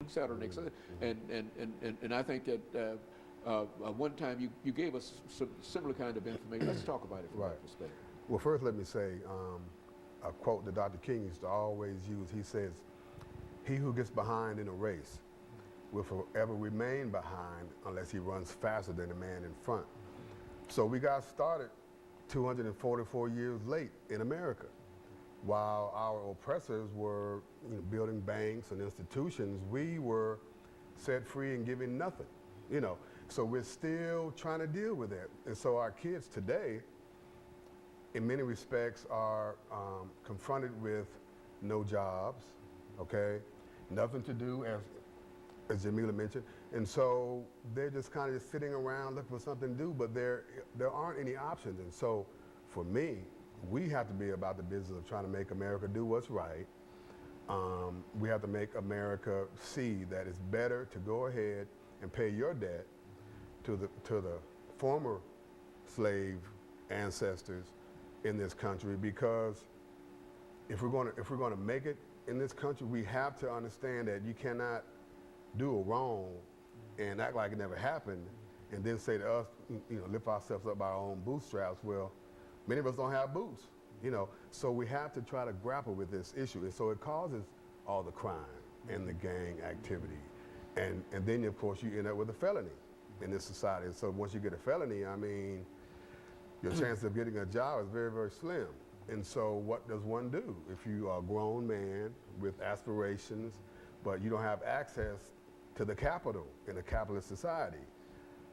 et cetera, and, et cetera. And I think that one time you gave us some similar kind of information. Let's talk about it from that perspective. Well, first let me say a quote that Dr. King used to always use. He says, "He who gets behind in a race will forever remain behind unless he runs faster than the man in front." So we got started 244 years late in America. While our oppressors were building banks and institutions, we were set free and giving nothing, So we're still trying to deal with that. And so our kids today, in many respects, are confronted with no jobs, okay? Nothing to do, as Jamila mentioned. And so they're just kind of just sitting around looking for something to do, but there aren't any options. And so for me, we have to be about the business of trying to make America do what's right. We have to make America see that it's better to go ahead and pay your debt to the former slave ancestors in this country, because if we're going to make it in this country, we have to understand that you cannot do a wrong and act like it never happened and then say to us, lift ourselves up by our own bootstraps. Well, many of us don't have boots, so we have to try to grapple with this issue. And so it causes all the crime and the gang activity. And then, of course, you end up with a felony in this society. And so once you get a felony, your chance of getting a job is very, very slim. And so what does one do if you are a grown man with aspirations, but you don't have access to the capital in a capitalist society?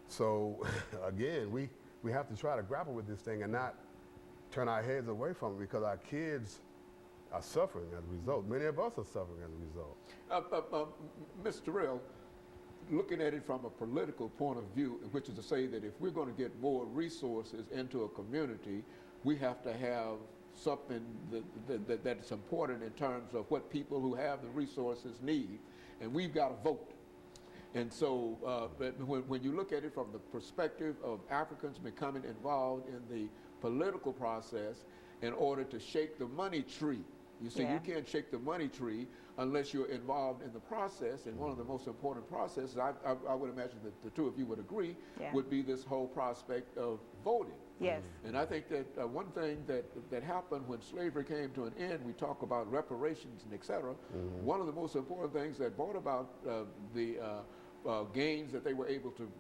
So again, we have to try to grapple with this thing and not turn our heads away from it, because our kids are suffering as a result. Many of us are suffering as a result. Mr. Terrell, looking at it from a political point of view, which is to say that if we're going to get more resources into a community, we have to have something that's important in terms of what people who have the resources need, and we've got to vote. And so when you look at it from the perspective of Africans becoming involved in the political process in order to shake the money tree, you see, you can't shake the money tree unless you're involved in the process. And one of the most important processes, I would imagine that the two of you would agree, would be this whole prospect of voting. Yes. And I think that one thing that happened when slavery came to an end, we talk about reparations and et cetera. One of the most important things that brought about the gains that they were able to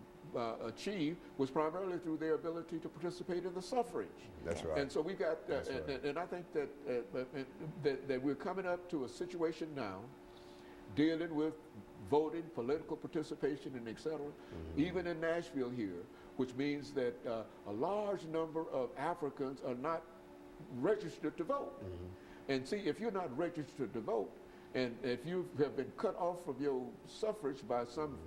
achieve was primarily through their ability to participate in the suffrage. That's right. And so we've got, and I think that we're coming up to a situation now dealing with voting, political participation, and et cetera, even in Nashville here, which means that a large number of Africans are not registered to vote. And see, if you're not registered to vote, and if you have been cut off from your suffrage by some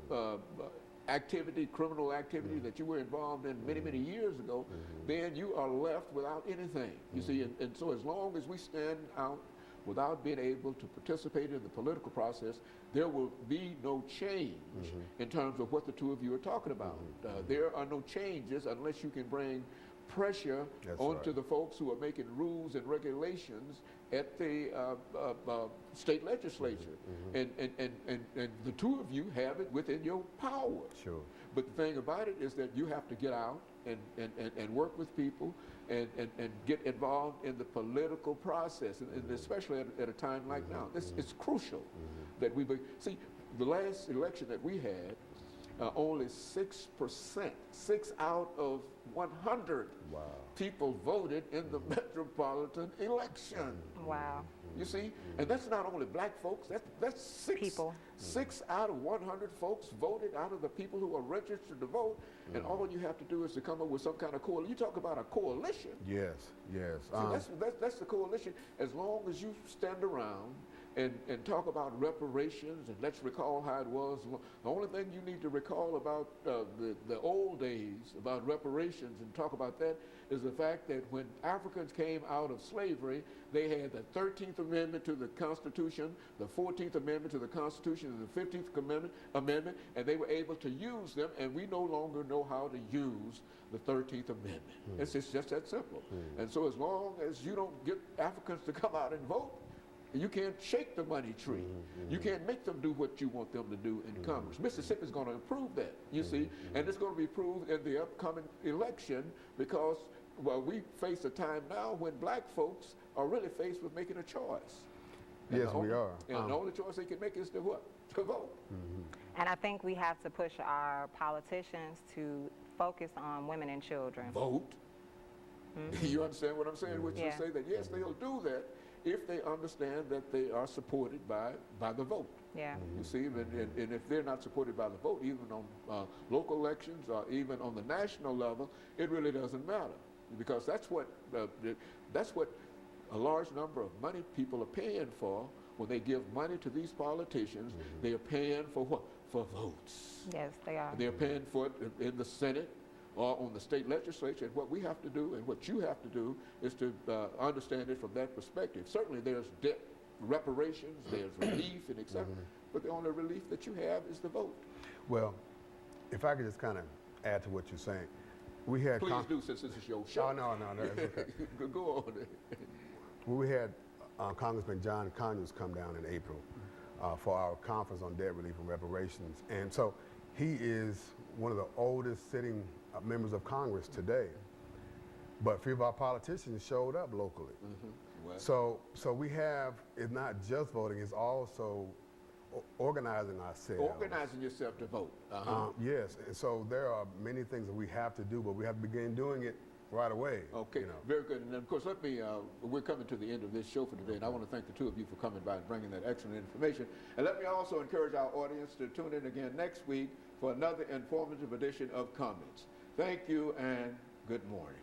activity, criminal activity that you were involved in many, many years ago, then you are left without anything. You see, and so as long as we stand out without being able to participate in the political process, there will be no change in terms of what the two of you are talking about. There are no changes unless you can bring pressure onto the folks who are making rules and regulations at the state legislature. And the two of you have it within your power. Sure. But the thing about it is that you have to get out and work with people and get involved in the political process, and especially at a time like now. This is crucial that we see. The last election that we had, only 6%, 6 out of 100 people voted in the metropolitan election. Wow. You see, and that's not only black folks, that's people. 6 out of 100 folks voted out of the people who are registered to vote, and all you have to do is to come up with some kind of coalition. You talk about a coalition. Yes, yes. See, that's the coalition. As long as you stand around and talk about reparations, and let's recall how it was. The only thing you need to recall about the old days about reparations and talk about that is the fact that when Africans came out of slavery, they had the 13th Amendment to the Constitution, the 14th Amendment to the Constitution, and the 15th Amendment, and they were able to use them, and we no longer know how to use the 13th Amendment. It's just that simple. And so as long as you don't get Africans to come out and vote, You can't shake the money tree. You can't make them do what you want them to do in Congress. Mississippi is going to improve that, you see, and it's going to be proved in the upcoming election because, well, we face a time now when black folks are really faced with making a choice. Yes, we are. And the only choice they can make is to what? To vote. And I think we have to push our politicians to focus on women and children. Vote. You understand what I'm saying? Which Yeah. is say that yes, they'll do that if they understand that they are supported by the vote. Yeah. You see, and if they're not supported by the vote, even on local elections or even on the national level, it really doesn't matter because that's what a large number of money people are paying for when they give money to these politicians. They are paying for what? For votes. Yes, they are. They're paying for it in the Senate or on the state legislature. And what we have to do and what you have to do is to understand it from that perspective. Certainly there's debt reparations, there's relief and et cetera, but the only relief that you have is the vote. Well, if I could just kind of add to what you're saying, we had Please do, since this is your show. Oh, no, it's okay. Go on. Well, we had Congressman John Conyers come down in April for our conference on debt relief and reparations. And so he is one of the oldest sitting members of Congress today. But few of our politicians showed up locally. Well, So we have, it's not just voting, it's also organizing ourselves. organizing yourself to vote. Yes, and so there are many things that we have to do, but we have to begin doing it right away. Okay, very good. And then, of course, we're coming to the end of this show for today, and I want to thank the two of you for coming by and bringing that excellent information. And let me also encourage our audience to tune in again next week for another informative edition of Comments. Thank you and good morning.